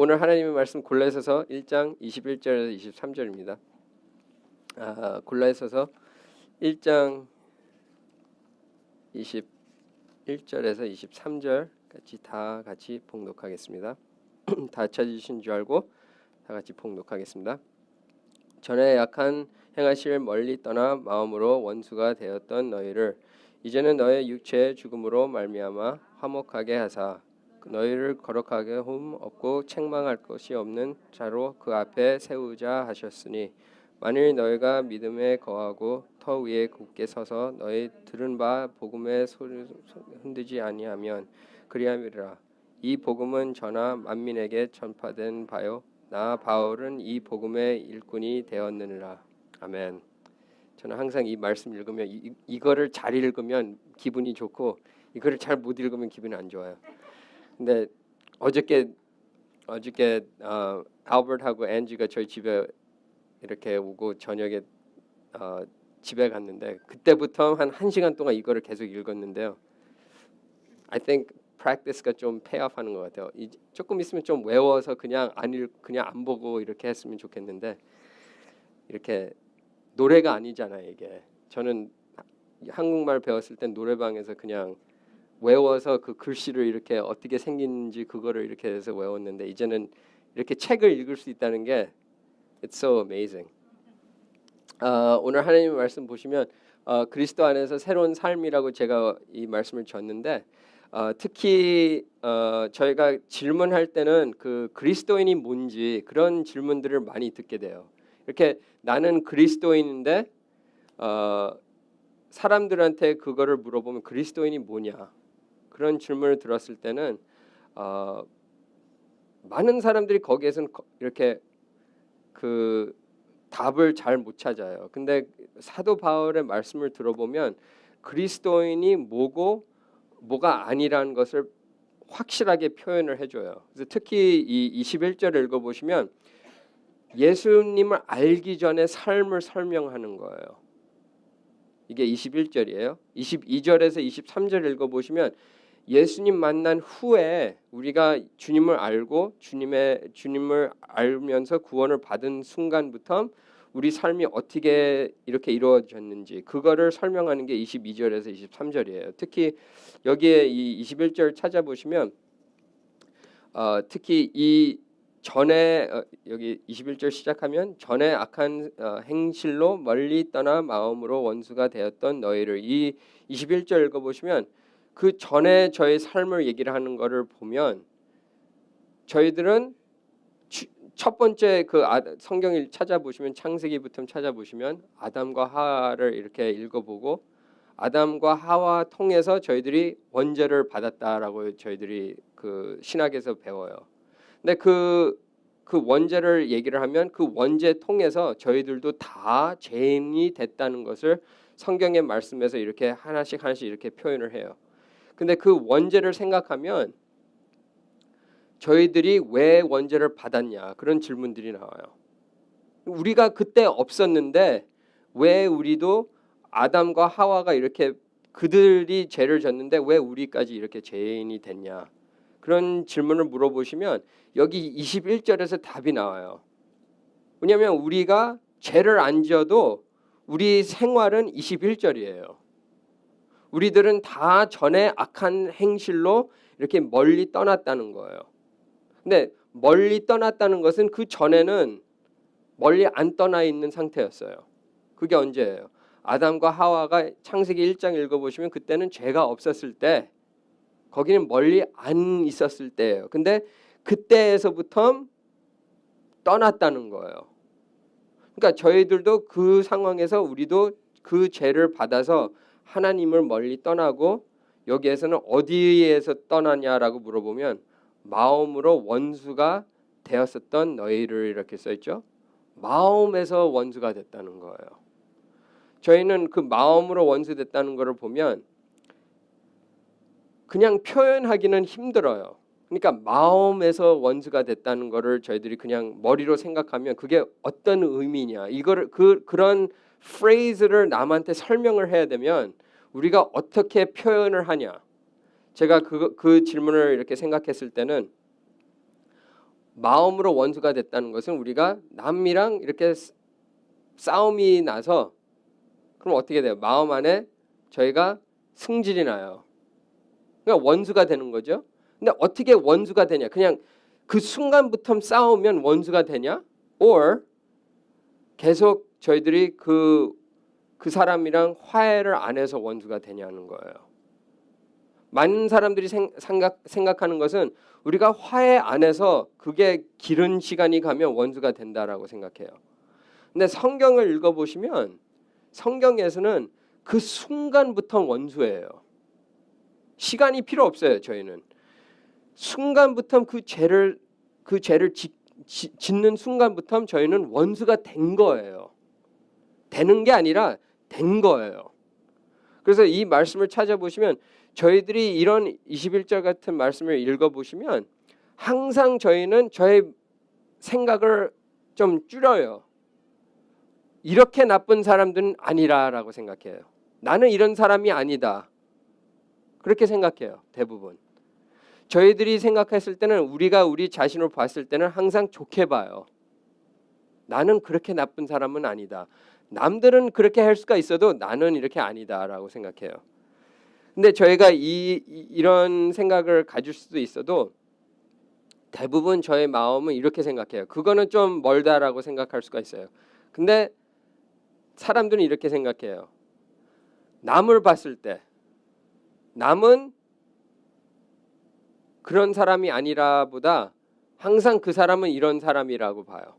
오늘 하나님의 말씀 골로새서 1장 21절에서 23절입니다. 골로새서 1장 21절에서 23절까지 다 같이 봉독하겠습니다. 다 찾으신 줄 알고 다 같이 봉독하겠습니다. 전에 약한 행하실 멀리 떠나 마음으로 원수가 되었던 너희를 이제는 너의 육체의 죽음으로 말미암아 화목하게 하사 너희를 거룩하게 흠 없고 책망할 것이 없는 자로 그 앞에 세우자 하셨으니 만일 너희가 믿음에 거하고 터 위에 굳게 서서 너희 들은 바 복음의 소리 흔들지 아니하면 그리함이라. 이 복음은 전하 만민에게 전파된 바요 나 바울은 이 복음의 일꾼이 되었느니라. 아멘. 저는 항상 이 말씀 읽으면 이거를 잘 읽으면 기분이 좋고 이거를 잘 못 읽으면 기분이 안 좋아요. 근데 어저께 알버트하고 앤지가 저희 집에 이렇게 오고 저녁에 집에 갔는데 그때부터 한 1시간 동안 이거를 계속 읽었는데요. I think practice가 좀 payoff하는 것 같아요. 조금 있으면 좀 외워서 그냥 안 보고 이렇게 했으면 좋겠는데 이렇게 노래가 아니잖아요. 이게 저는 한국말 배웠을 땐 노래방에서 그냥 외워서 그 글씨를 이렇게 어떻게 생긴지 그거를 이렇게 해서 외웠는데 이제는 이렇게 책을 읽을 수 있다는 게 It's so amazing. 오늘 하나님의 말씀 보시면 그리스도 안에서 새로운 삶이라고 제가 이 말씀을 줬는데 특히 저희가 질문할 때는 그 그리스도인이 뭔지 그런 질문들을 많이 듣게 돼요. 이렇게 나는 그리스도인인데 사람들한테 그거를 물어보면 그리스도인이 뭐냐 그런 질문을 들었을 때는 많은 사람들이 거기에서는 이렇게 그 답을 잘 못 찾아요. 근데 사도 바울의 말씀을 들어보면 그리스도인이 뭐가 아니라는 것을 확실하게 표현을 해줘요. 그래서 특히 이 21절을 읽어보시면 예수님을 알기 전에 삶을 설명하는 거예요. 이게 21절이에요. 22절에서 23절 읽어보시면 예수님 만난 후에 우리가 주님을 알고 주님을 알면서 구원을 받은 순간부터 우리 삶이 어떻게 이렇게 이루어졌는지 그거를 설명하는 게 22절에서 23절이에요. 특히 여기에 이 21절 찾아보시면 특히 이 전에 여기 21절 시작하면 전에 악한 행실로 멀리 떠나 마음으로 원수가 되었던 너희를 이 21절 읽어보시면 그 전에 저의 삶을 얘기를 하는 거를 보면 저희들은 첫 번째 그 성경을 찾아보시면 창세기부터 찾아보시면 아담과 하와를 이렇게 읽어보고 아담과 하와 통해서 저희들이 원죄를 받았다라고 저희들이 그 신학에서 배워요. 근데 그 원죄를 얘기를 하면 그 원죄 통해서 저희들도 다 죄인이 됐다는 것을 성경의 말씀에서 이렇게 하나씩 이렇게 표현을 해요. 근데 그 원죄를 생각하면 저희들이 왜 원죄를 받았냐 그런 질문들이 나와요. 우리가 그때 없었는데 왜 우리도 아담과 하와가 이렇게 그들이 죄를 졌는데 왜 우리까지 이렇게 죄인이 됐냐 그런 질문을 물어보시면 여기 21절에서 답이 나와요. 왜냐하면 우리가 죄를 안 지어도 우리 생활은 21절이에요. 우리들은 다 전에 악한 행실로 이렇게 멀리 떠났다는 거예요. 근데 멀리 떠났다는 것은 그 전에는 멀리 안 떠나 있는 상태였어요. 그게 언제예요? 아담과 하와가 창세기 1장 읽어보시면 그때는 죄가 없었을 때 거기는 멀리 안 있었을 때예요. 근데 그때에서부터 떠났다는 거예요. 그러니까 저희들도 그 상황에서 우리도 그 죄를 받아서 하나님을 멀리 떠나고 여기에서는 어디에서 떠나냐라고 물어보면 마음으로 원수가 되었었던 너희를 이렇게 써있죠. 마음에서 원수가 됐다는 거예요. 저희는 그 마음으로 원수됐다는 것을 보면 그냥 표현하기는 힘들어요. 그러니까 마음에서 원수가 됐다는 것을 저희들이 그냥 머리로 생각하면 그게 어떤 의미냐 이거를 그런 프레이즈를 남한테 설명을 해야 되면 우리가 어떻게 표현을 하냐. 제가 그 질문을 이렇게 생각했을 때는 마음으로 원수가 됐다는 것은 우리가 남이랑 이렇게 싸움이 나서 그럼 어떻게 돼요? 마음 안에 저희가 승질이 나요. 그러니까 원수가 되는 거죠. 근데 어떻게 원수가 되냐? 그냥 그 순간부터 싸우면 원수가 되냐? or 계속 저희들이 그 사람이랑 화해를 안 해서 원수가 되냐는 거예요. 많은 사람들이 생각하는 것은 우리가 화해 안 해서 그게 길은 시간이 가면 원수가 된다라고 생각해요. 근데 성경을 읽어보시면 성경에서는 그 순간부터 원수예요. 시간이 필요 없어요. 저희는 순간부터 그 죄를 짓는 순간부터 저희는 원수가 된 거예요. 되는 게 아니라 된 거예요. 그래서 이 말씀을 찾아보시면 저희들이 이런 21절 같은 말씀을 읽어보시면 항상 저희는 저의 생각을 좀 줄여요. 이렇게 나쁜 사람들은 아니라라고 생각해요. 나는 이런 사람이 아니다. 그렇게 생각해요. 대부분. 저희들이 생각했을 때는 우리가 우리 자신을 봤을 때는 항상 좋게 봐요. 나는 그렇게 나쁜 사람은 아니다. 남들은 그렇게 할 수가 있어도 나는 이렇게 아니다라고 생각해요. 근데 저희가 이런 생각을 가질 수도 있어도 대부분 저의 마음은 이렇게 생각해요. 그거는 좀 멀다라고 생각할 수가 있어요. 근데 사람들은 이렇게 생각해요. 남을 봤을 때 남은 그런 사람이 아니라보다 항상 그 사람은 이런 사람이라고 봐요.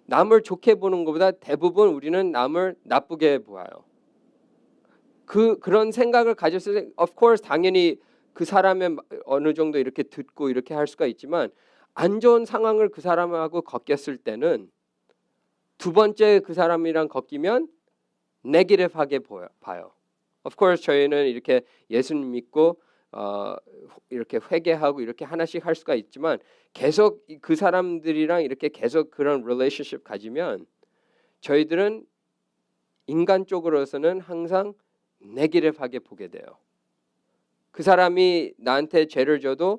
남을 좋게 보는 것보다 대부분 우리는 남을 나쁘게 보아요. 그런 생각을 가졌을 때 of course 당연히 그 사람의 어느 정도 이렇게 듣고 이렇게 할 수가 있지만 안 좋은 상황을 그 사람하고 겪었을 때는 두 번째 그 사람이랑 겪이면 네거티브하게 봐요. of course 저희는 이렇게 예수님 믿고 이렇게 회개하고 이렇게 하나씩 할 수가 있지만 계속 그 사람들이랑 이렇게 계속 그런 relationship 가지면 저희들은 인간적으로서는 항상 네거티브하게 보게 돼요. 그 사람이 나한테 죄를 져도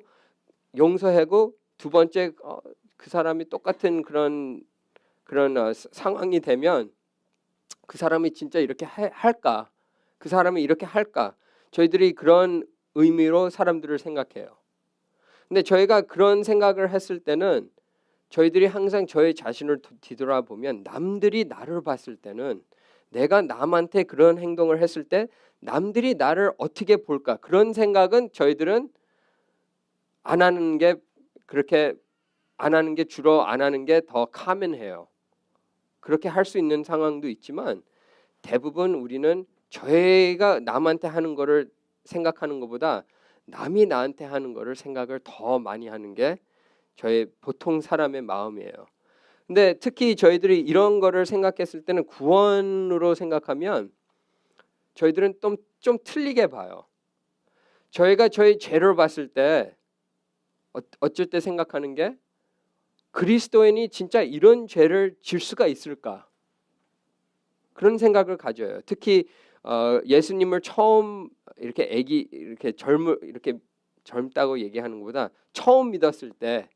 용서하고 두 번째 그 사람이 똑같은 그런 상황이 되면 그 사람이 진짜 이렇게 할까? 그 사람이 이렇게 할까? 저희들이 그런 의미로 사람들을 생각해요. 근데 저희가 그런 생각을 했을 때는 저희들이 항상 저의 자신을 뒤돌아보면 남들이 나를 봤을 때는 내가 남한테 그런 행동을 했을 때 남들이 나를 어떻게 볼까? 그런 생각은 저희들은 안 하는 게 그렇게 안 하는 게 주로 안 하는 게 더 common-해요. 그렇게 할 수 있는 상황도 있지만 대부분 우리는 저희가 남한테 하는 거를 생각하는 것보다 남이 나한테 하는 거를 생각을 더 많이 하는 게 저희 보통 사람의 마음이에요. 근데 특히 저희들이 이런 거를 생각했을 때는 구원으로 생각하면 저희들은 좀 틀리게 봐요. 저희가 저희 죄를 봤을 때 어쩔 때 생각하는 게 그리스도인이 진짜 이런 죄를 질 수가 있을까? 그런 생각을 가져요. 특히 예수님을 처음 이렇게 이렇게 젊다고 얘기하는 것보다 처음 믿었을 때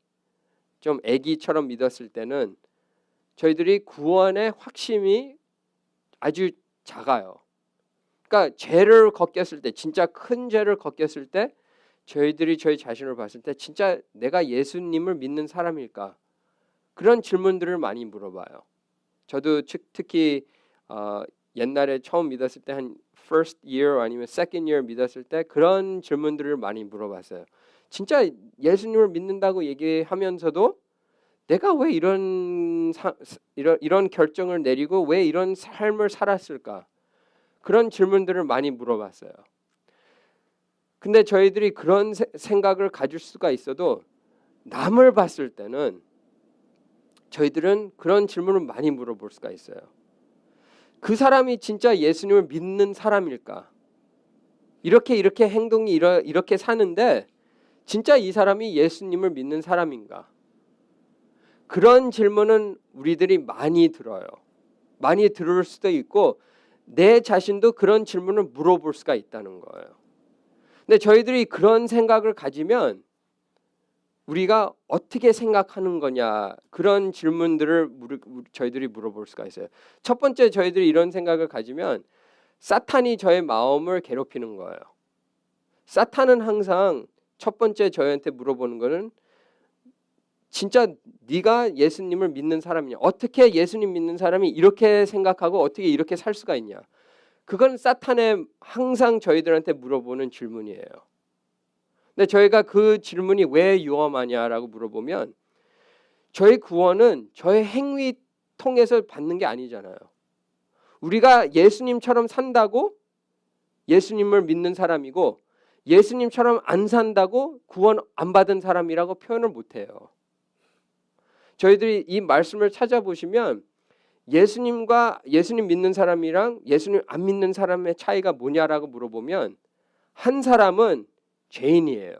좀 아기처럼 믿었을 때는 저희들이 구원의 확신이 아주 작아요. 그러니까 죄를 겪었을 때 진짜 큰 죄를 겪었을 때 저희들이 저희 자신을 봤을 때 진짜 내가 예수님을 믿는 사람일까? 그런 질문들을 많이 물어봐요. 저도 특히 옛날에 처음 믿었을 때 한 first year 아니면 second year 믿었을 때 그런 질문들을 많이 물어봤어요. 진짜 예수님을 믿는다고 얘기하면서도 내가 왜 이런 결정을 내리고 왜 이런 삶을 살았을까? 그런 질문들을 많이 물어봤어요. 근데 저희들이 그런 생각을 가질 수가 있어도 남을 봤을 때는 저희들은 그런 질문을 많이 물어볼 수가 있어요. 그 사람이 진짜 예수님을 믿는 사람일까? 이렇게 행동이 이렇게 사는데 진짜 이 사람이 예수님을 믿는 사람인가? 그런 질문은 우리들이 많이 들어요. 많이 들을 수도 있고 내 자신도 그런 질문을 물어볼 수가 있다는 거예요. 근데 저희들이 그런 생각을 가지면 우리가 어떻게 생각하는 거냐, 그런 질문들을 저희들이 물어볼 수가 있어요. 첫 번째, 저희들이 이런 생각을 가지면 사탄이 저의 마음을 괴롭히는 거예요. 사탄은 항상 첫 번째 저희한테 물어보는 거는 진짜 네가 예수님을 믿는 사람이냐, 어떻게 예수님 믿는 사람이 이렇게 생각하고 어떻게 이렇게 살 수가 있냐. 그건 사탄의 항상 저희들한테 물어보는 질문이에요. 근데 저희가 그 질문이 왜 위험하냐라고 물어보면 저희 구원은 저의 행위 통해서 받는 게 아니잖아요. 우리가 예수님처럼 산다고 예수님을 믿는 사람이고 예수님처럼 안 산다고 구원 안 받은 사람이라고 표현을 못해요. 저희들이 이 말씀을 찾아보시면 예수님 믿는 사람이랑 예수님 안 믿는 사람의 차이가 뭐냐라고 물어보면 한 사람은 죄인이에요.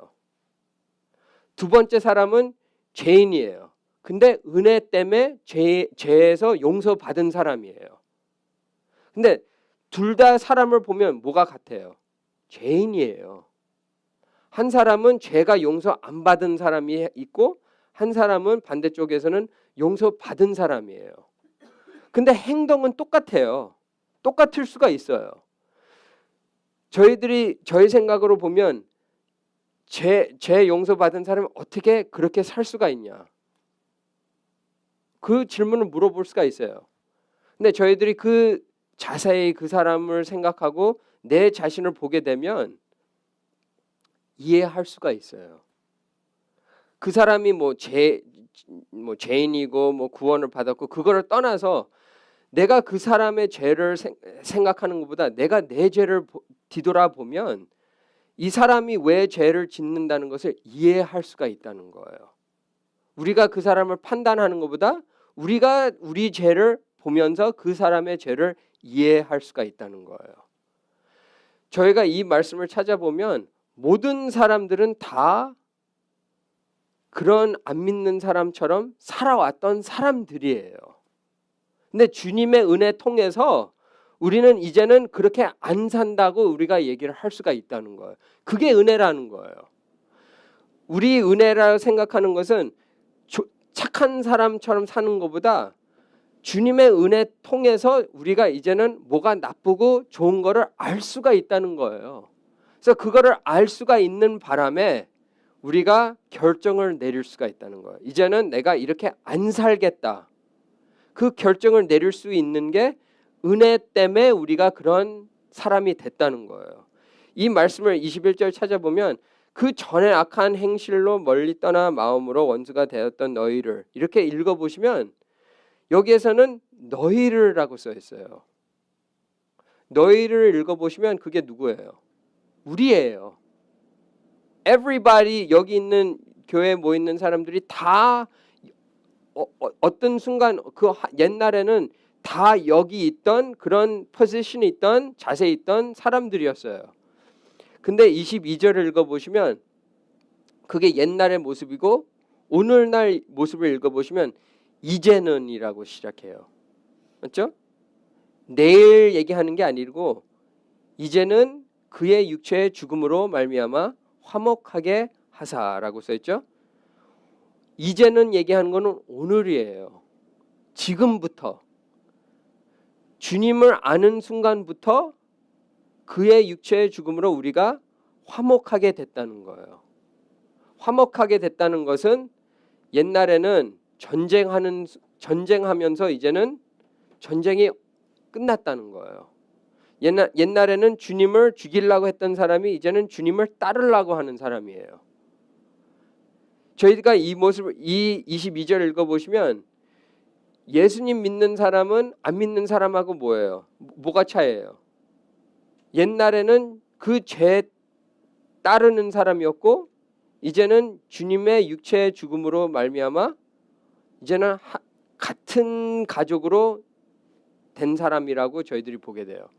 두 번째 사람은 죄인이에요. 근데 은혜 때문에 죄에서 용서받은 사람이에요. 근데 둘 다 사람을 보면 뭐가 같아요? 죄인이에요. 한 사람은 죄가 용서 안 받은 사람이 있고 한 사람은 반대쪽에서는 용서받은 사람이에요. 근데 행동은 똑같아요. 똑같을 수가 있어요. 저희 생각으로 보면 죄 용서받은 사람이 어떻게 그렇게 살 수가 있냐? 그 질문을 물어볼 수가 있어요. 근데 저희들이 자세히 그 사람을 생각하고 내 자신을 보게 되면 이해할 수가 있어요. 그 사람이 죄인이고 구원을 받았고 그거를 떠나서 내가 그 사람의 죄를 생각하는 것보다 내가 내 죄를 뒤돌아보면 이 사람이 왜 죄를 짓는다는 것을 이해할 수가 있다는 거예요. 우리가 그 사람을 판단하는 것보다 우리가 우리 죄를 보면서 그 사람의 죄를 이해할 수가 있다는 거예요. 저희가 이 말씀을 찾아보면 모든 사람들은 다 그런 안 믿는 사람처럼 살아왔던 사람들이에요. 근데 주님의 은혜 통해서 우리는 이제는 그렇게 안 산다고 우리가 얘기를 할 수가 있다는 거예요. 그게 은혜라는 거예요. 우리 은혜라고 생각하는 것은 착한 사람처럼 사는 것보다 주님의 은혜 통해서 우리가 이제는 뭐가 나쁘고 좋은 거를 알 수가 있다는 거예요. 그래서 그거를 알 수가 있는 바람에 우리가 결정을 내릴 수가 있다는 거예요. 이제는 내가 이렇게 안 살겠다. 그 결정을 내릴 수 있는 게 은혜 때문에 우리가 그런 사람이 됐다는 거예요. 이 말씀을 21절 찾아보면 그 전에 악한 행실로 멀리 떠나 마음으로 원수가 되었던 너희를 이렇게 읽어보시면 여기에서는 너희를라고 써 있어요. 너희를 읽어보시면 그게 누구예요? 우리예요. Everybody, 여기 있는 교회에 모이는 사람들이 다 어떤 순간 옛날에는 다 여기 있던 그런 포지션이 있던 자세에 있던 사람들이었어요. 근데 22절을 읽어보시면 그게 옛날의 모습이고 오늘날 모습을 읽어보시면 이제는이라고 시작해요. 맞죠? 내일 얘기하는 게 아니고 이제는 그의 육체의 죽음으로 말미암아 화목하게 하사라고 써있죠. 이제는 얘기하는 거는 오늘이에요. 지금부터 주님을 아는 순간부터 그의 육체의 죽음으로 우리가 화목하게 됐다는 거예요. 화목하게 됐다는 것은 옛날에는 전쟁하면서 이제는 전쟁이 끝났다는 거예요. 옛날에는 주님을 죽이려고 했던 사람이 이제는 주님을 따르려고 하는 사람이에요. 저희가 이 모습을 이 22절 읽어보시면 예수님 믿는 사람은 안 믿는 사람하고 뭐예요? 뭐가 차이예요? 옛날에는 그 죄 따르는 사람이었고 이제는 주님의 육체의 죽음으로 말미암아 이제는 같은 가족으로 된 사람이라고 저희들이 보게 돼요.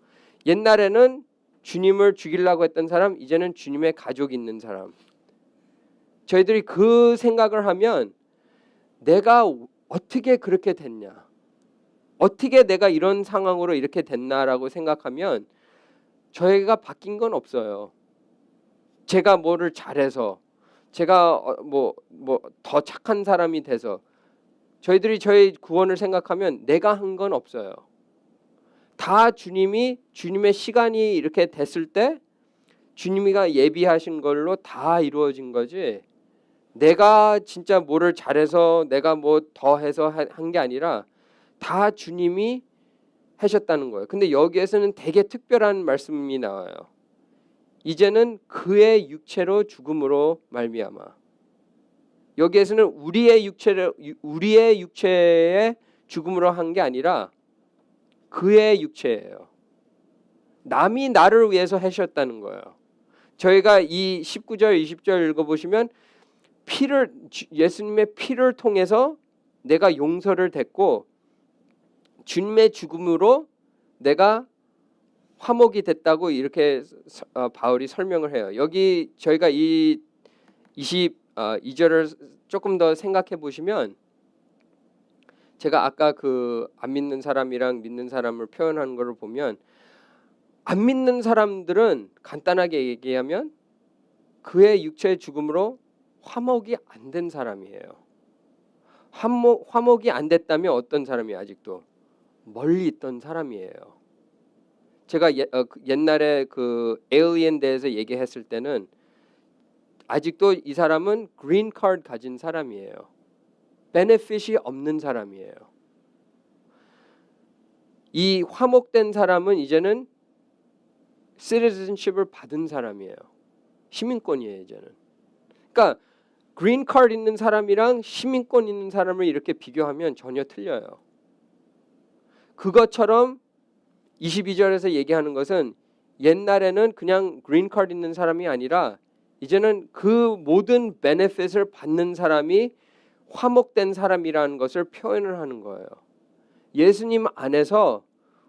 옛날에는 주님을 죽이려고 했던 사람, 이제는 주님의 가족이 있는 사람. 저희들이 그 생각을 하면 내가 어떻게 그렇게 됐냐? 어떻게 내가 이런 상황으로 이렇게 됐나라고 생각하면 저희가 바뀐 건 없어요. 제가 뭐를 잘해서 제가 뭐 더 착한 사람이 돼서 저희들이 저희 구원을 생각하면 내가 한 건 없어요. 다 주님의 시간이 이렇게 됐을 때 주님이가 예비하신 걸로 다 이루어진 거지. 내가 진짜 뭐를 잘해서 내가 뭐 더 해서 한 게 아니라 다 주님이 하셨다는 거예요. 근데 여기에서는 되게 특별한 말씀이 나와요. 이제는 그의 육체로 죽음으로 말미암아. 여기에서는 우리의 육체의 죽음으로 한 게 아니라 그의 육체예요. 남이 나를 위해서 하셨다는 거예요. 저희가 이 19절 20절 읽어보시면 예수님의 피를 통해서 내가 용서를 됐고 주님의 죽음으로 내가 화목이 됐다고 이렇게 바울이 설명을 해요. 여기 저희가 이 22절을 조금 더 생각해 보시면 제가 아까 그 안 믿는 사람이랑 믿는 사람을 표현하는 것을 보면 안 믿는 사람들은 간단하게 얘기하면 그의 육체의 죽음으로 화목이 안 된 사람이에요. 화목이 안 됐다면 어떤 사람이 아직도 멀리 있던 사람이에요. 제가 옛날에 그 에일리언 대해서 얘기했을 때는 아직도 이 사람은 그린 카드 가진 사람이에요. 베네핏이 없는 사람이에요. 이 화목된 사람은 이제는 citizenship을 받은 사람이에요. 시민권이에요, 이제는. 그러니까 그린 카드 있는 사람이랑 시민권 있는 사람을 이렇게 비교하면 전혀 틀려요. 그것처럼 22절에서 얘기하는 것은 옛날에는 그냥 그린 카드 있는 사람이 아니라 이제는 그 모든 베네핏을 받는 사람이 화목된 사람이라는 것을 표현을 하는 거예요. 예수님 안에서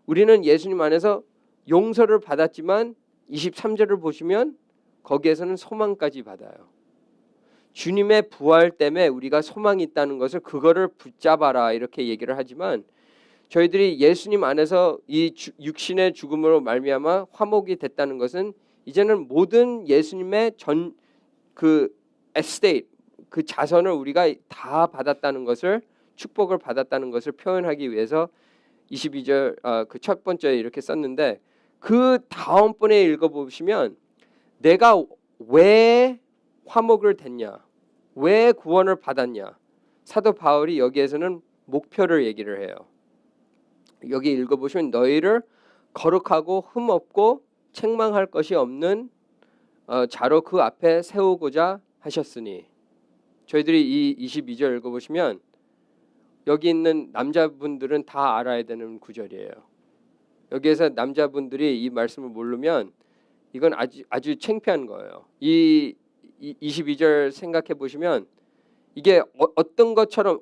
우리는 예수님 안에서 용서를 받았지만 23절을 보시면 거기에서는 소망까지 받아요. 주님의 부활 때문에 우리가 소망이 있다는 것을 그거를 붙잡아라 이렇게 얘기를 하지만 저희들이 예수님 안에서 이 육신의 죽음으로 말미암아 화목이 됐다는 것은 이제는 모든 예수님의 그 에스테이트 그 자선을 우리가 다 받았다는 것을 축복을 받았다는 것을 표현하기 위해서 22절 그 첫 번째 이렇게 썼는데 그 다음번에 읽어보시면 내가 왜 화목을 됐냐 왜 구원을 받았냐 사도 바울이 여기에서는 목표를 얘기를 해요. 여기 읽어보시면 너희를 거룩하고 흠없고 책망할 것이 없는 자로 그 앞에 세우고자 하셨으니 저희들이 이 22절 읽어보시면 여기 있는 남자분들은 다 알아야 되는 구절이에요. 여기에서 남자분들이 이 말씀을 모르면 이건 아주 창피한 거예요. 이 22절 생각해 보시면 이게 어떤 것처럼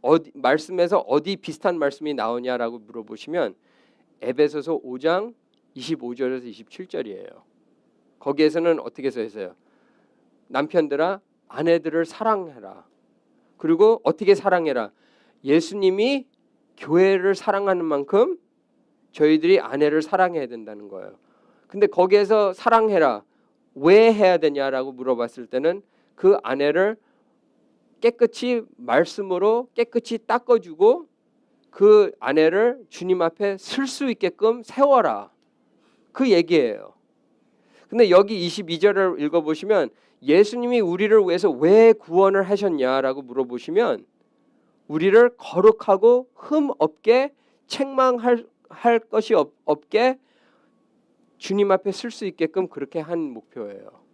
어디 말씀에서 어디 비슷한 말씀이 나오냐라고 물어보시면 에베소서 5장 25절에서 27절이에요. 거기에서는 어떻게 써 있어요? 남편들아 아내들을 사랑해라. 그리고 어떻게 사랑해라? 예수님이 교회를 사랑하는 만큼 저희들이 아내를 사랑해야 된다는 거예요. 근데 거기에서 사랑해라. 왜 해야 되냐라고 물어봤을 때는 그 아내를 깨끗이 말씀으로 깨끗이 닦아주고 그 아내를 주님 앞에 쓸 수 있게끔 세워라. 그 얘기예요. 근데 여기 22절을 읽어보시면 예수님이 우리를 위해서 왜 구원을 하셨냐라고 물어보시면 우리를 거룩하고 흠 없게 책망할 것이 없게 주님 앞에 쓸 수 있게끔 그렇게 한 목표예요.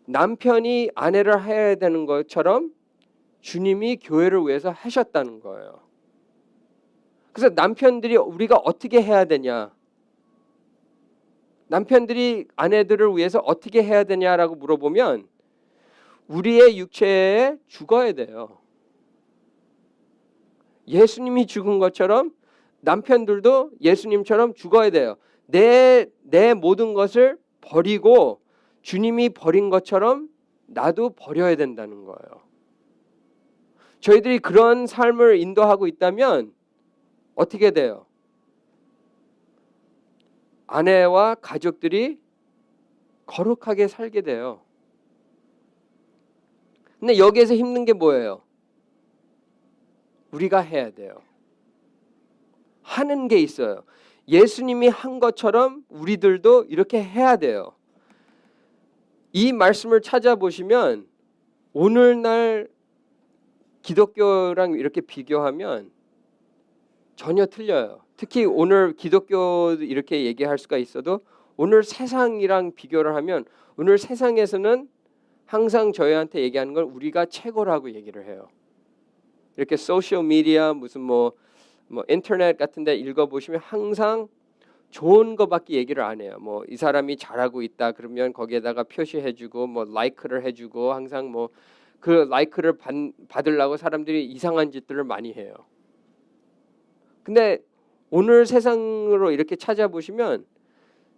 남편이 아내를 해야 되는 것처럼 주님이 교회를 위해서 하셨다는 거예요. 그래서 남편들이 우리가 어떻게 해야 되냐? 남편들이 아내들을 위해서 어떻게 해야 되냐라고 물어보면 우리의 육체에 죽어야 돼요. 예수님이 죽은 것처럼 남편들도 예수님처럼 죽어야 돼요. 내 모든 것을 버리고 주님이 버린 것처럼 나도 버려야 된다는 거예요. 저희들이 그런 삶을 인도하고 있다면 어떻게 돼요? 아내와 가족들이 거룩하게 살게 돼요. 근데 여기에서 힘든 게 뭐예요? 우리가 해야 돼요. 하는 게 있어요. 예수님이 한 것처럼 우리들도 이렇게 해야 돼요. 이 말씀을 찾아보시면 오늘날 기독교랑 이렇게 비교하면 전혀 틀려요. 특히 오늘 기독교 이렇게 얘기할 수가 있어도 오늘 세상이랑 비교를 하면 오늘 세상에서는 항상 저희한테 얘기하는 건 우리가 최고라고 얘기를 해요. 이렇게 소셜 미디어 무슨 뭐 인터넷 같은 데 읽어보시면 항상 좋은 거밖에 얘기를 안 해요. 뭐 이 사람이 잘하고 있다 그러면 거기에다가 표시해주고 뭐 라이크를 해주고 항상 뭐 그 라이크를 받으려고 사람들이 이상한 짓들을 많이 해요. 근데 오늘 세상으로 이렇게 찾아보시면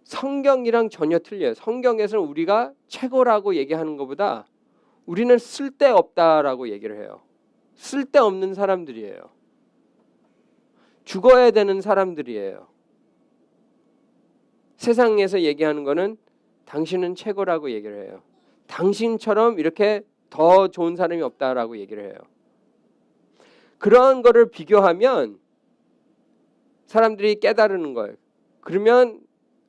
성경이랑 전혀 틀려요. 성경에서는 우리가 최고라고 얘기하는 것보다 우리는 쓸데없다라고 얘기를 해요. 쓸데없는 사람들이에요. 죽어야 되는 사람들이에요. 세상에서 얘기하는 거는 당신은 최고라고 얘기를 해요. 당신처럼 이렇게 더 좋은 사람이 없다라고 얘기를 해요. 그런 거를 비교하면 사람들이 깨달는 거예요. 그러면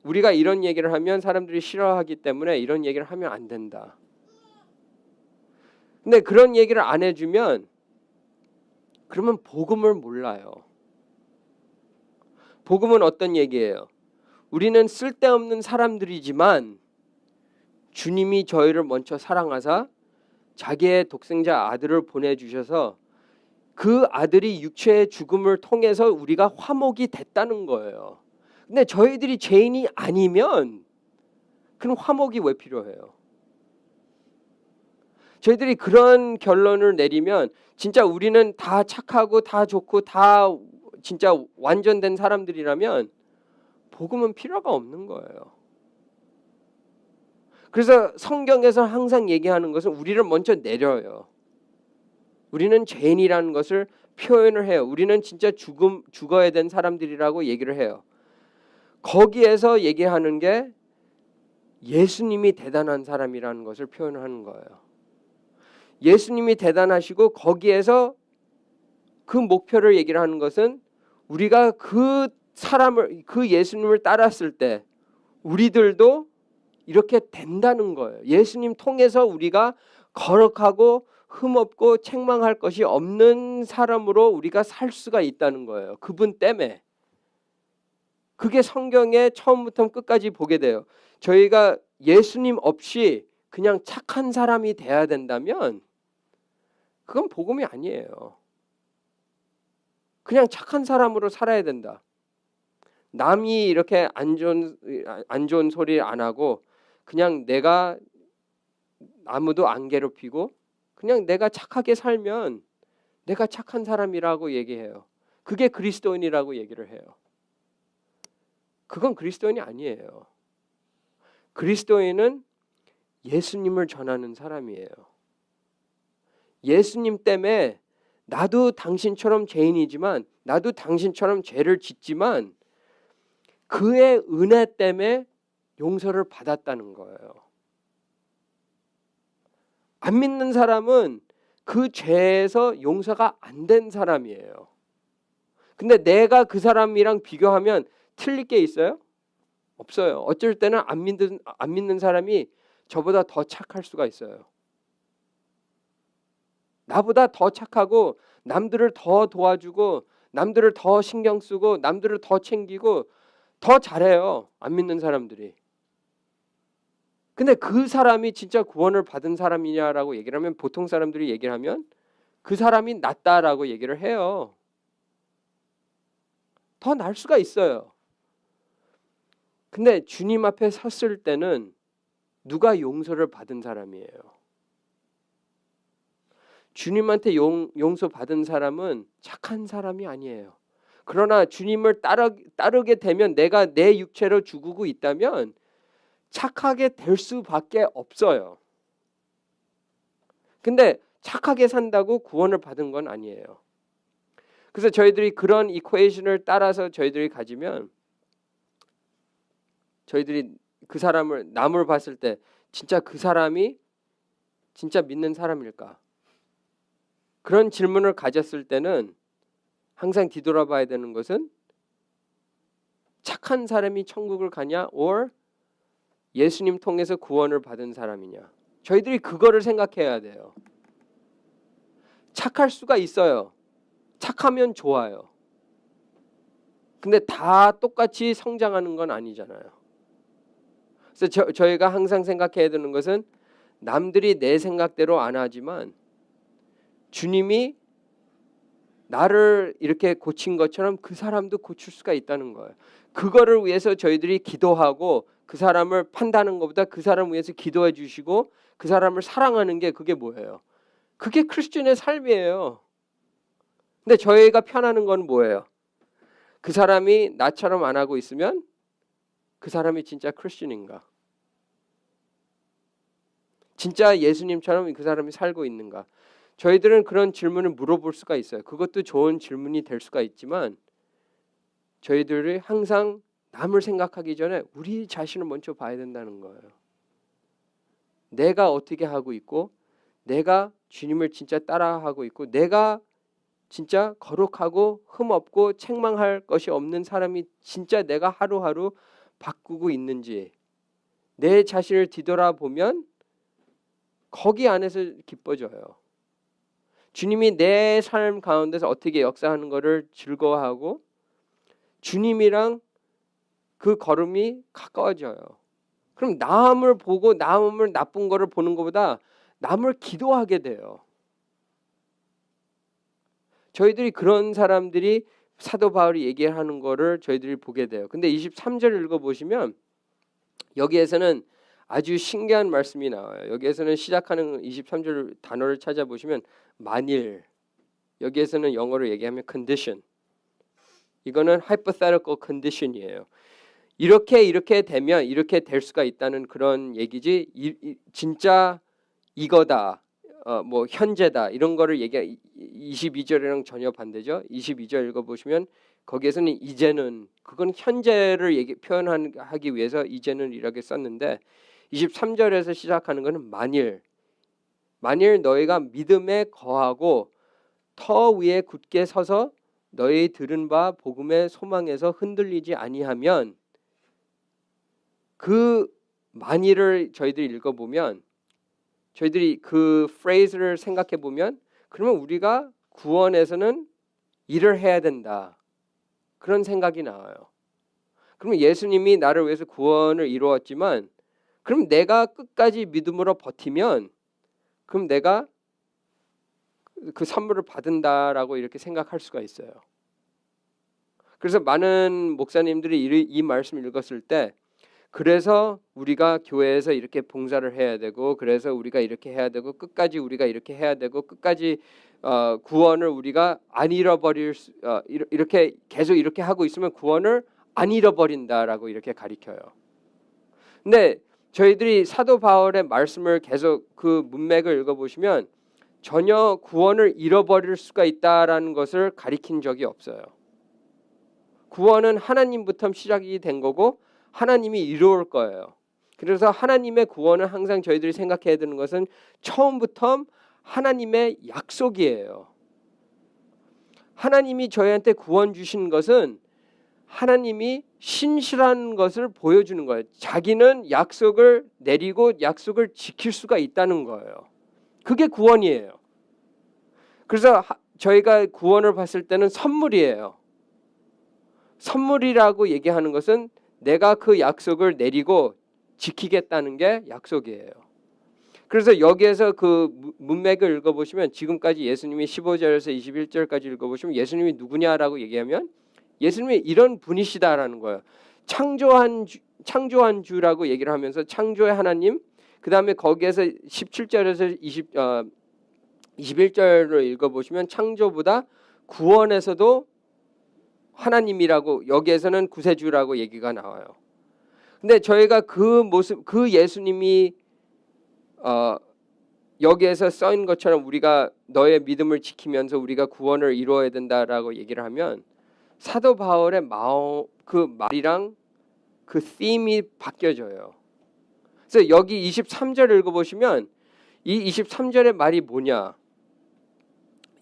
우리가 이런 얘기를 하면 사람들이 싫어하기 때문에 이런 얘기를 하면 안 된다. 근데 그런 얘기를 안 해주면 그러면 복음을 몰라요. 복음은 어떤 얘기예요? 우리는 쓸데없는 사람들이지만 주님이 저희를 먼저 사랑하사 자기의 독생자 아들을 보내주셔서 그 아들이 육체의 죽음을 통해서 우리가 화목이 됐다는 거예요. 근데 저희들이 죄인이 아니면 그럼 화목이 왜 필요해요? 저희들이 그런 결론을 내리면 진짜 우리는 다 착하고 다 좋고 다 진짜 완전된 사람들이라면 복음은 필요가 없는 거예요. 그래서 성경에서 항상 얘기하는 것은 우리를 먼저 내려요. 우리는 죄인이라는 것을 표현을 해요. 우리는 진짜 죽어야 된 사람들이라고 얘기를 해요. 거기에서 얘기하는 게 예수님이 대단한 사람이라는 것을 표현하는 거예요. 예수님이 대단하시고 거기에서 그 목표를 얘기를 하는 것은 우리가 그 예수님을 따랐을 때 우리들도 이렇게 된다는 거예요. 예수님 통해서 우리가 거룩하고 흠없고 책망할 것이 없는 사람으로 우리가 살 수가 있다는 거예요. 그분 때문에. 그게 성경에 처음부터 끝까지 보게 돼요. 저희가 예수님 없이 그냥 착한 사람이 돼야 된다면 그건 복음이 아니에요. 그냥 착한 사람으로 살아야 된다. 남이 이렇게 안 좋은 소리 안 하고 그냥 내가 아무도 안 괴롭히고 그냥 내가 착하게 살면 내가 착한 사람이라고 얘기해요. 그게 그리스도인이라고 얘기를 해요. 그건 그리스도인이 아니에요. 그리스도인은 예수님을 전하는 사람이에요. 예수님 때문에 나도 당신처럼 죄인이지만 나도 당신처럼 죄를 짓지만 그의 은혜 때문에 용서를 받았다는 거예요. 안 믿는 사람은 그 죄에서 용서가 안 된 사람이에요. 근데 내가 그 사람이랑 비교하면 틀릴 게 있어요? 없어요. 어쩔 때는 안 믿는 사람이 저보다 더 착할 수가 있어요. 나보다 더 착하고 남들을 더 도와주고 남들을 더 신경 쓰고 남들을 더 챙기고 더 잘해요. 안 믿는 사람들이. 근데 그 사람이 진짜 구원을 받은 사람이냐라고 얘기를 하면 보통 사람들이 얘기를 하면 그 사람이 낫다라고 얘기를 해요. 더 나을 수가 있어요. 근데 주님 앞에 섰을 때는 누가 용서를 받은 사람이에요. 주님한테 용서받은 사람은 착한 사람이 아니에요. 그러나 주님을 따르게 되면 내가 내 육체로 죽고 있다면 착하게 될 수밖에 없어요. 근데 착하게 산다고 구원을 받은 건 아니에요. 그래서 저희들이 그런 이퀘이션을 따라서 저희들이 가지면 저희들이 그 사람을 남을 봤을 때 진짜 그 사람이 진짜 믿는 사람일까? 그런 질문을 가졌을 때는 항상 뒤돌아봐야 되는 것은 착한 사람이 천국을 가냐, or 예수님 통해서 구원을 받은 사람이냐. 저희들이 그거를 생각해야 돼요. 착할 수가 있어요. 착하면 좋아요. 근데 다 똑같이 성장하는 건 아니잖아요. 그래서 저희가 항상 생각해야 되는 것은 남들이 내 생각대로 안 하지만 주님이 나를 이렇게 고친 것처럼 그 사람도 고칠 수가 있다는 거예요. 그거를 위해서 저희들이 기도하고 그 사람을 판단하는 것보다 그 사람을 위해서 기도해 주시고 그 사람을 사랑하는 게 그게 뭐예요? 그게 크리스천의 삶이에요. 근데 저희가 편하는 건 뭐예요? 그 사람이 나처럼 안 하고 있으면 그 사람이 진짜 크리스천인가? 진짜 예수님처럼 그 사람이 살고 있는가? 저희들은 그런 질문을 물어볼 수가 있어요. 그것도 좋은 질문이 될 수가 있지만 저희들이 항상 남을 생각하기 전에 우리 자신을 먼저 봐야 된다는 거예요. 내가 어떻게 하고 있고 내가 주님을 진짜 따라하고 있고 내가 진짜 거룩하고 흠없고 책망할 것이 없는 사람이 진짜 내가 하루하루 바꾸고 있는지 내 자신을 뒤돌아보면 거기 안에서 기뻐져요. 주님이 내 삶 가운데서 어떻게 역사하는 것을 즐거워하고 주님이랑 그 걸음이 가까워져요. 그럼 남을 보고 남을 나쁜 거를 보는 것보다 남을 기도하게 돼요. 저희들이 그런 사람들이 사도 바울이 얘기하는 거를 저희들이 보게 돼요. 근데 23절 읽어보시면 여기에서는 아주 신기한 말씀이 나와요. 여기에서는 시작하는 23절 단어를 찾아보시면 만일, 여기에서는 영어로 얘기하면 condition, 이거는 hypothetical condition이에요. 이렇게 되면 이렇게 될 수가 있다는 그런 얘기지 진짜 이거다, 뭐 현재다 이런 거를 얘기. 22절이랑 전혀 반대죠. 22절 읽어보시면 거기에서는 이제는, 그건 현재를 표현하기 위해서 이제는 이렇게 썼는데 23절에서 시작하는 것은 만일 너희가 믿음에 거하고 터 위에 굳게 서서 너희 들은 바 복음의 소망에서 흔들리지 아니하면, 그 만일을 저희들이 읽어보면 저희들이 그 프레이즈를 생각해 보면 그러면 우리가 구원에서는 일을 해야 된다, 그런 생각이 나와요. 그러면 예수님이 나를 위해서 구원을 이루었지만 그럼 내가 끝까지 믿음으로 버티면 그럼 내가 그 선물을 받은다라고 이렇게 생각할 수가 있어요. 그래서 많은 목사님들이 이 말씀을 읽었을 때 그래서 우리가 교회에서 이렇게 봉사를 해야 되고 그래서 우리가 이렇게 해야 되고 끝까지 우리가 이렇게 해야 되고 끝까지 구원을 우리가 안 잃어버릴 이렇게 계속 이렇게 하고 있으면 구원을 안 잃어버린다라고 이렇게 가리켜요. 근데 저희들이 사도 바울의 말씀을 계속 그 문맥을 읽어보시면 전혀 구원을 잃어버릴 수가 있다라는 것을 가리킨 적이 없어요. 구원은 하나님부터 시작이 된 거고 하나님이 이루올 거예요. 그래서 하나님의 구원을 항상 저희들이 생각해야 되는 것은 처음부터 하나님의 약속이에요. 하나님이 저희한테 구원 주신 것은 하나님이 신실한 것을 보여주는 거예요. 자기는 약속을 내리고 약속을 지킬 수가 있다는 거예요. 그게 구원이에요. 그래서 저희가 구원을 봤을 때는 선물이에요. 선물이라고 얘기하는 것은 내가 그 약속을 내리고 지키겠다는 게 약속이에요. 그래서 여기에서 그 문맥을 읽어보시면 지금까지 예수님이 15절에서 21절까지 읽어보시면 예수님이 누구냐라고 얘기하면 예수님이 이런 분이시다라는 거예요. 창조한 주라고 얘기를 하면서 창조의 하나님, 그 다음에 거기에서 17절에서 21절을 읽어보시면 창조보다 구원에서도 하나님이라고, 여기에서는 구세주라고 얘기가 나와요. 근데 저희가 그 모습, 그 예수님이 여기에서 써인 것처럼 우리가 너의 믿음을 지키면서 우리가 구원을 이루어야 된다라고 얘기를 하면 사도 바울의 그 말이랑 그 them이 바뀌어져요. 그래서 여기 23절 읽어보시면 이 23절의 말이 뭐냐?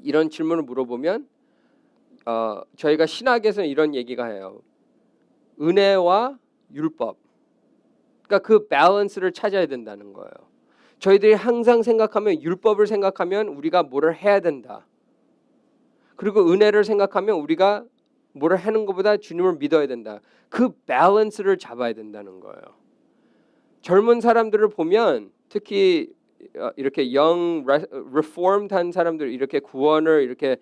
이런 질문을 물어보면 저희가 신학에서 이런 얘기가 해요. 은혜와 율법. 그러니까 그 밸런스를 찾아야 된다는 거예요. 저희들이 항상 생각하면 율법을 생각하면 우리가 뭐를 해야 된다. 그리고 은혜를 생각하면 우리가 뭐를 하는 것보다 주님을 믿어야 된다. 그 밸런스를 잡아야 된다는 거예요. 젊은 사람들을 보면 특히 이렇게 영 리폼드한 사람들 이렇게 구원을 이렇게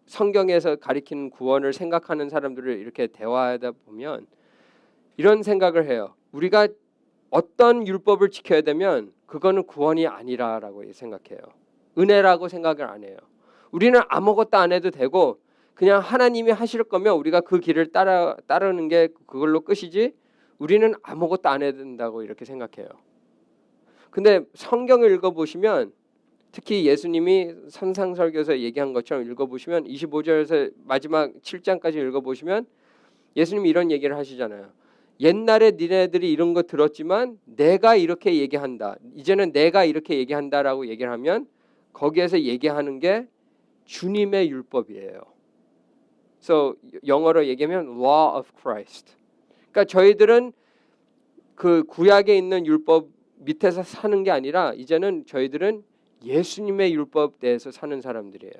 성경에서 가리키는 구원을 생각하는 사람들을 이렇게 대화하다 보면 이런 생각을 해요. 우리가 어떤 율법을 지켜야 되면 그거는 구원이 아니라라고 생각해요. 은혜라고 생각을 안 해요. 우리는 아무것도 안 해도 되고 그냥 하나님이 하실 거면 우리가 그 길을 따르는 게 그걸로 끝이지 우리는 아무것도 안 해야 된다고 이렇게 생각해요. 근데 성경을 읽어보시면 특히 예수님이 산상설교에서 얘기한 것처럼 읽어보시면 25절에서 마지막 7장까지 읽어보시면 예수님이 이런 얘기를 하시잖아요. 옛날에 니네들이 이런 거 들었지만 내가 이렇게 얘기한다. 이제는 내가 이렇게 얘기한다라고 얘기를 하면 거기에서 얘기하는 게 주님의 율법이에요. 그래서 영어로 얘기하면 Law of Christ. 그러니까 저희들은 그 구약에 있는 율법 밑에서 사는 게 아니라 이제는 저희들은 예수님의 율법 내에서 사는 사람들이에요.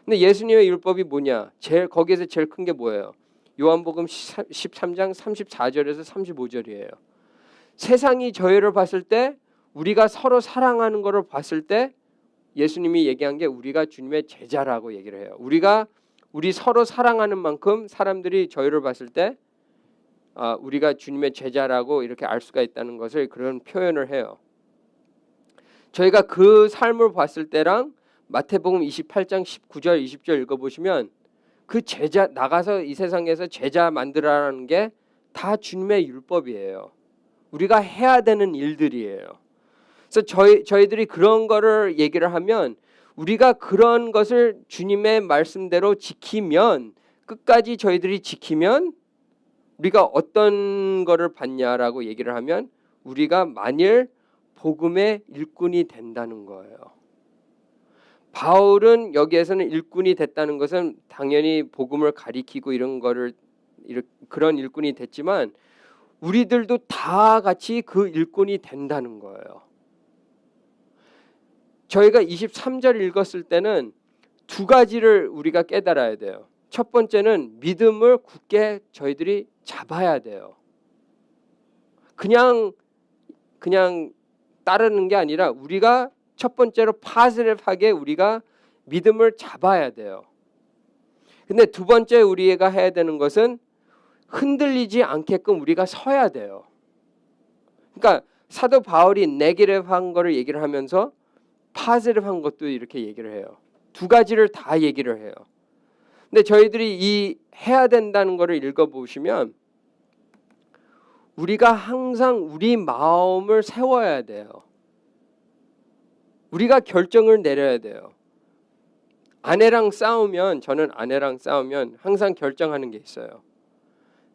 근데 예수님의 율법이 뭐냐? 거기에서 제일 큰 게 뭐예요? 요한복음 13장 34절에서 35절이에요. 세상이 저희를 봤을 때 우리가 서로 사랑하는 것을 봤을 때 예수님이 얘기한 게 우리가 주님의 제자라고 얘기를 해요. 우리 서로 사랑하는 만큼 사람들이 저희를 봤을 때 우리가 주님의 제자라고 이렇게 알 수가 있다는 것을 그런 표현을 해요. 저희가 그 삶을 봤을 때랑 마태복음 28장 19절 20절 읽어보시면 그 제자 나가서 이 세상에서 제자 만들어라는 게 다 주님의 율법이에요. 우리가 해야 되는 일들이에요. 그래서 저희들이 그런 거를 얘기를 하면 우리가 그런 것을 주님의 말씀대로 지키면 끝까지 저희들이 지키면 우리가 어떤 거를 받냐라고 얘기를 하면 우리가 만일 복음의 일꾼이 된다는 거예요. 바울은 여기에서는 일꾼이 됐다는 것은 당연히 복음을 가리키고 이런 거를 그런 일꾼이 됐지만 우리들도 다 같이 그 일꾼이 된다는 거예요. 저희가 23절 읽었을 때는 두 가지를 우리가 깨달아야 돼요. 첫 번째는 믿음을 굳게 저희들이 잡아야 돼요. 그냥 따르는 게 아니라 우리가 첫 번째로 파지티브하게 우리가 믿음을 잡아야 돼요. 근데 두 번째 우리가 해야 되는 것은 흔들리지 않게끔 우리가 서야 돼요. 그러니까 사도 바울이 네거티브한 거를 얘기를 하면서 파지티브한 것도 이렇게 얘기를 해요. 두 가지를 다 얘기를 해요. 근데 저희들이 이 해야 된다는 거를 읽어보시면 우리가 항상 우리 마음을 세워야 돼요. 우리가 결정을 내려야 돼요. 저는 아내랑 싸우면 항상 결정하는 게 있어요.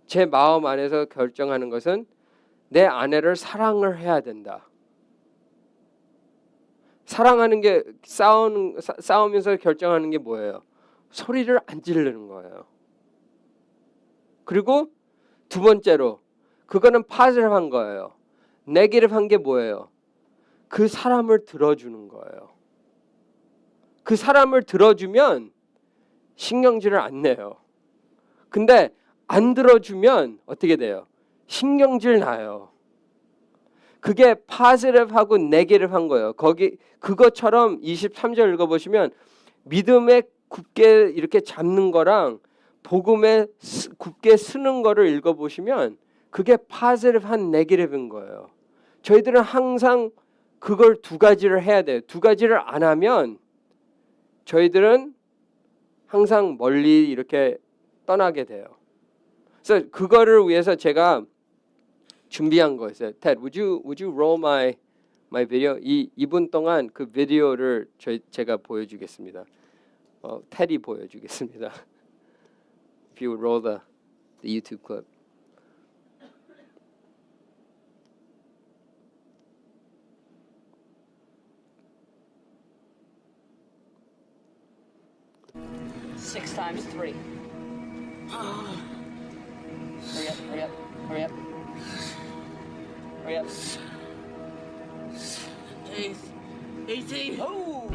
제 마음 안에서 결정하는 것은 내 아내를 사랑을 해야 된다. 사랑하는 게 싸우면서 결정하는 게 뭐예요? 소리를 안 지르는 거예요. 그리고 두 번째로 그거는 파지티브한 거예요. 네거티브한 게 뭐예요? 그 사람을 들어주는 거예요. 그 사람을 들어주면 신경질을 안 내요. 근데 안 들어주면 어떻게 돼요? 신경질 나요. 그게 파지티브하고 네거티브한 거예요. 그것처럼 23절 읽어보시면 믿음에 굳게 이렇게 잡는 거랑 복음에 굳게 쓰는 거를 읽어보시면 그게 파지티브한 네거티브인 거예요. 저희들은 항상 그걸 두 가지를 해야 돼요. 두 가지를 안 하면 저희들은 항상 멀리 이렇게 떠나게 돼요. 그래서 그거를 위해서 제가 준비한 거였어요. Ted, would you roll my video? 2분 동안 그 비디오를 제가 보여주겠습니다. 테디 보여주겠습니다. If you would roll the YouTube clip. 6 times 3. Hurry up, hurry up, hurry up. Hurry up. 8, 18. Oh!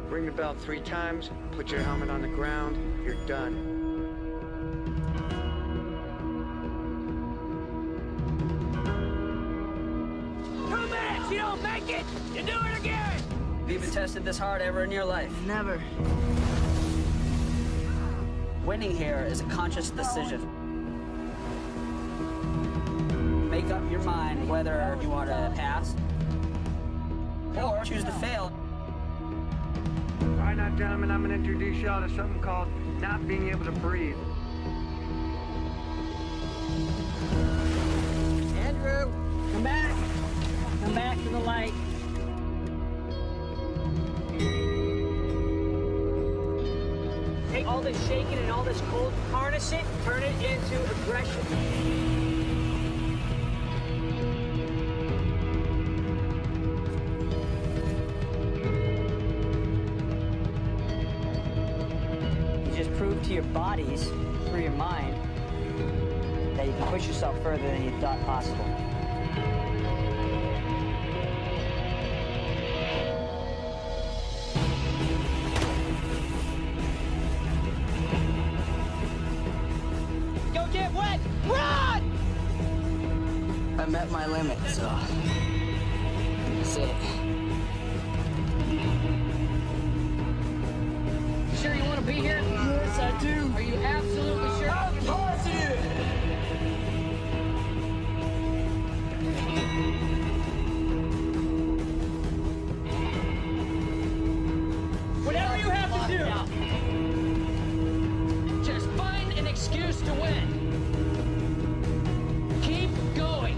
Ring the bell 3 times, put your helmet on the ground, you're done. Two minutes, you don't make it, you do it again. Have you been tested this hard ever in your life? Never. Winning here is a conscious decision. Make up your mind whether you want to pass or choose to fail. All right now, gentlemen, I'm gonna introduce y'all to something called not being able to breathe. Andrew, come back. Come back to the light. Take all this shaking and all this cold, harness it, turn it into aggression. You just prove to your bodies, through your mind, that you can push yourself further than you thought possible. Go get wet! Run! I met my limit, so that's it. You sure you want to be here? Yes, I do. Are you absolutely sure? I'm positive. Whatever you have to do, just find an excuse to win. Keep going.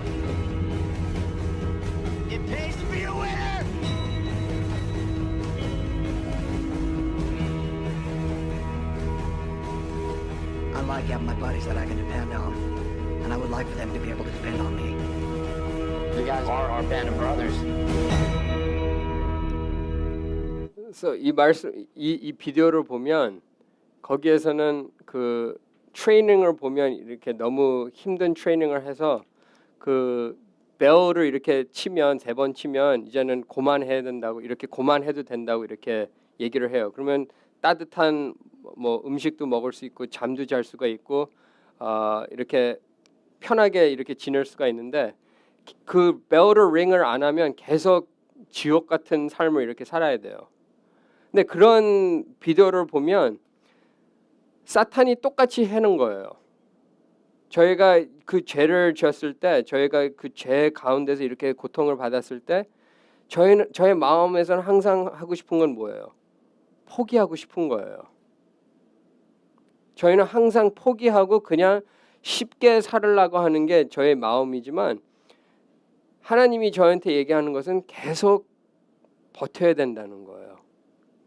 It pays to be a winner. I like having my buddies that I can depend on, and I would like for them to be able to depend on me. You guys are our band of brothers. 그래서 이 비디오를 보면 거기에서는 그 트레이닝을 보면 이렇게 너무 힘든 트레이닝을 해서 그 벨을 이렇게 치면 3번 치면 이제는 그만해야 된다고 이렇게 그만해도 된다고 이렇게 얘기를 해요. 그러면 따뜻한 뭐 음식도 먹을 수 있고 잠도 잘 수가 있고 이렇게 편하게 이렇게 지낼 수가 있는데 그 벨을 링을 안 하면 계속 지옥 같은 삶을 이렇게 살아야 돼요. 근데 그런 비디오를 보면 사탄이 똑같이 해는 거예요. 저희가 그 죄를 지었을 때, 저희가 그 죄 가운데서 이렇게 고통을 받았을 때, 저의 마음에서는 항상 하고 싶은 건 뭐예요? 포기하고 싶은 거예요. 저희는 항상 포기하고 그냥 쉽게 살으려고 하는 게 저의 마음이지만 하나님이 저한테 얘기하는 것은 계속 버텨야 된다는 거예요.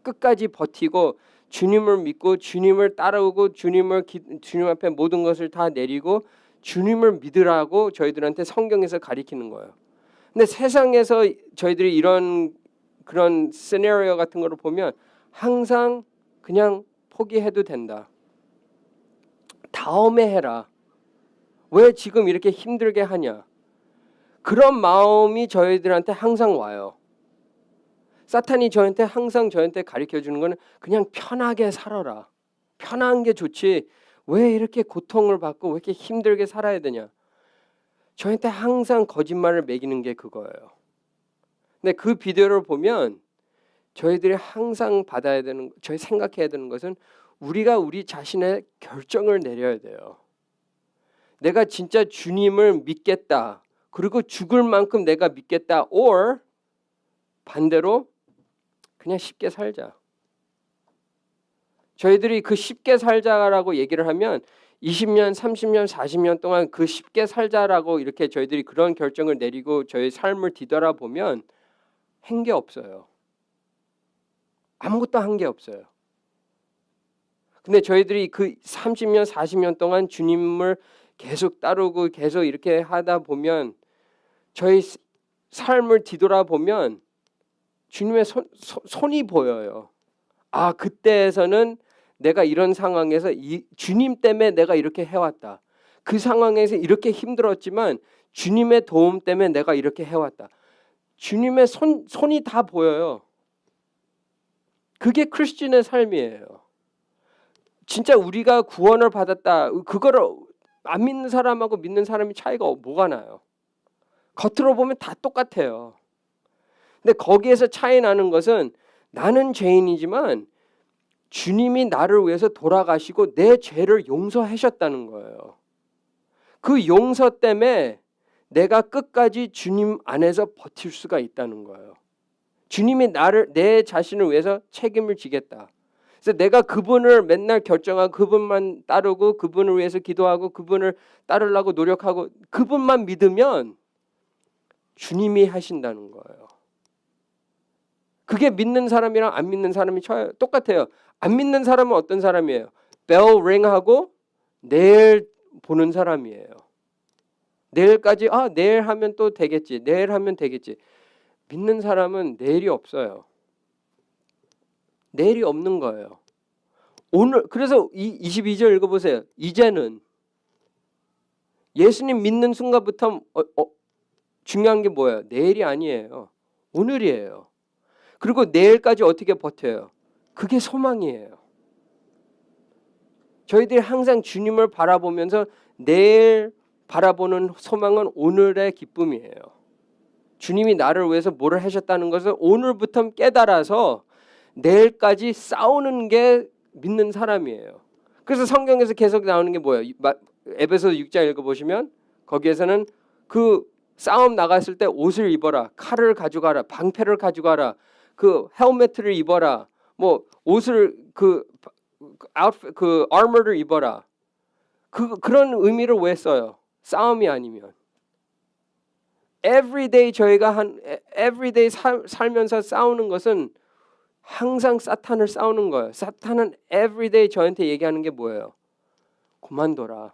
끝까지 버티고 주님을 믿고 주님을 따라오고 주님 앞에 모든 것을 다 내리고 주님을 믿으라고 저희들한테 성경에서 가리키는 거예요. 근데 세상에서 저희들이 이런 그런 시나리오 같은 거를 보면 항상 그냥 포기해도 된다. 다음에 해라. 왜 지금 이렇게 힘들게 하냐? 그런 마음이 저희들한테 항상 와요. 사탄이 항상 저한테 가르쳐 주는 거는 그냥 편하게 살아라. 편한 게 좋지. 왜 이렇게 고통을 받고 왜 이렇게 힘들게 살아야 되냐? 저한테 항상 거짓말을 매기는 게 그거예요. 근데 그 비디오를 보면 저희들이 항상 저희 생각해야 되는 것은 우리가 우리 자신의 결정을 내려야 돼요. 내가 진짜 주님을 믿겠다. 그리고 죽을 만큼 내가 믿겠다. or 반대로 그냥 쉽게 살자. 저희들이 그 쉽게 살자라고 얘기를 하면 20년, 30년, 40년 동안 그 쉽게 살자라고 이렇게 저희들이 그런 결정을 내리고 저희 삶을 뒤돌아보면 한 게 없어요. 아무것도 한 게 없어요. 근데 저희들이 그 30년, 40년 동안 주님을 계속 따르고 계속 이렇게 하다 보면 저희 삶을 뒤돌아보면 주님의 손이 보여요. 아, 그때에서는 내가 이런 상황에서 주님 때문에 내가 이렇게 해왔다. 그 상황에서 이렇게 힘들었지만 주님의 도움 때문에 내가 이렇게 해왔다. 주님의 손이 다 보여요. 그게 크리스천의 삶이에요. 진짜 우리가 구원을 받았다. 그거를 안 믿는 사람하고 믿는 사람이 차이가 뭐가 나요? 겉으로 보면 다 똑같아요. 근데 거기에서 차이 나는 것은 나는 죄인이지만 주님이 나를 위해서 돌아가시고 내 죄를 용서하셨다는 거예요. 그 용서 때문에 내가 끝까지 주님 안에서 버틸 수가 있다는 거예요. 주님이 내 자신을 위해서 책임을 지겠다. 그래서 내가 그분을 맨날 결정하고 그분만 따르고 그분을 위해서 기도하고 그분을 따르려고 노력하고 그분만 믿으면 주님이 하신다는 거예요. 그게 믿는 사람이랑 안 믿는 사람이 똑같아요. 안 믿는 사람은 어떤 사람이에요? 벨 링하고 내일 보는 사람이에요. 내일까지 내일 하면 또 되겠지. 내일 하면 되겠지. 믿는 사람은 내일이 없어요. 내일이 없는 거예요. 오늘 그래서 이 22절 읽어보세요. 이제는 예수님 믿는 순간부터 중요한 게 뭐예요? 내일이 아니에요. 오늘이에요. 그리고 내일까지 어떻게 버텨요? 그게 소망이에요. 저희들이 항상 주님을 바라보면서 내일 바라보는 소망은 오늘의 기쁨이에요. 주님이 나를 위해서 뭐를 하셨다는 것을 오늘부터 깨달아서 내일까지 싸우는 게 믿는 사람이에요. 그래서 성경에서 계속 나오는 게 뭐예요? 에베소서 6장 읽어보시면 거기에서는 그 싸움 나갔을 때 옷을 입어라, 칼을 가져가라, 방패를 가져가라, 그 헬멧을 입어라, 뭐 옷을 그 armor를 입어라. 그런 의미를 왜 써요? 싸움이 아니면. everyday 저희가 everyday 살면서 싸우는 것은 항상 사탄을 싸우는 거예요. 사탄은 everyday 저한테 얘기하는 게 뭐예요? 그만둬라.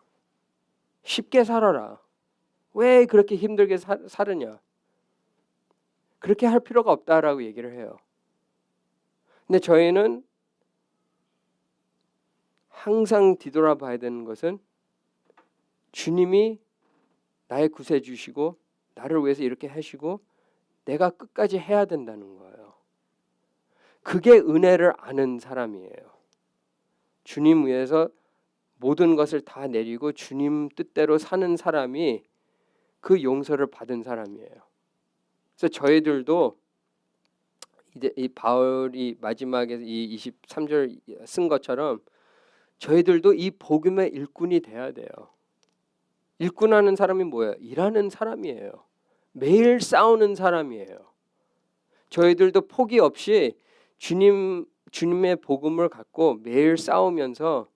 쉽게 살아라. 왜 그렇게 힘들게 살으냐? 그렇게 할 필요가 없다라고 얘기를 해요. 근데 저희는 항상 뒤돌아봐야 되는 것은 주님이 나의 구세주시고 나를 위해서 이렇게 하시고 내가 끝까지 해야 된다는 거예요. 그게 은혜를 아는 사람이에요. 주님 위해서 모든 것을 다 내리고 주님 뜻대로 사는 사람이 그 용서를 받은 사람이에요. 그래서 저희들도 이제 이 바울이 마지막에 이 23절 쓴 것처럼 저희들도 이 복음의 일꾼이 돼야 돼요. 일꾼하는 사람이 뭐예요? 일하는 사람이에요. 매일 싸우는 사람이에요. 저희들도 포기 없이 주님의 복음을 갖고 매일 싸우면서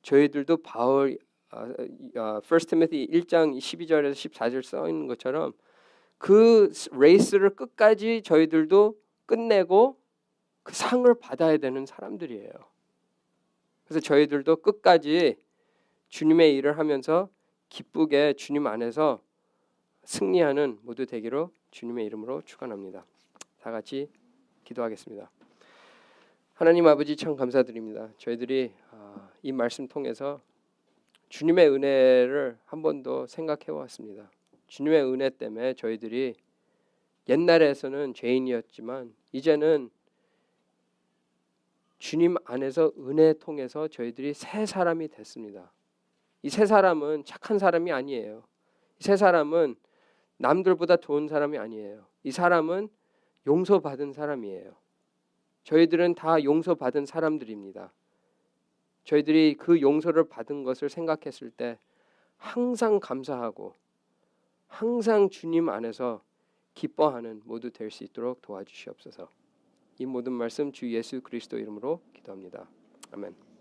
저희들도 바울 1 티모티 1장 12절에서 14절 써 있는 것처럼 그 레이스를 끝까지 저희들도 끝내고 그 상을 받아야 되는 사람들이에요. 그래서 저희들도 끝까지 주님의 일을 하면서 기쁘게 주님 안에서 승리하는 모두 되기로 주님의 이름으로 축원합니다. 다 같이 기도하겠습니다. 하나님 아버지 참 감사드립니다. 저희들이 이 말씀 통해서 주님의 은혜를 한 번 더 생각해 왔습니다. 주님의 은혜 때문에 저희들이 옛날에서는 죄인이었지만 이제는 주님 안에서 은혜 통해서 저희들이 새 사람이 됐습니다. 이 새 사람은 착한 사람이 아니에요. 이 새 사람은 남들보다 좋은 사람이 아니에요. 이 사람은 용서받은 사람이에요. 저희들은 다 용서받은 사람들입니다. 저희들이 그 용서를 받은 것을 생각했을 때 항상 감사하고 항상 주님 안에서 기뻐하는 모두 될 수 있도록 도와주시옵소서. 이 모든 말씀 주 예수 그리스도 이름으로 기도합니다. 아멘.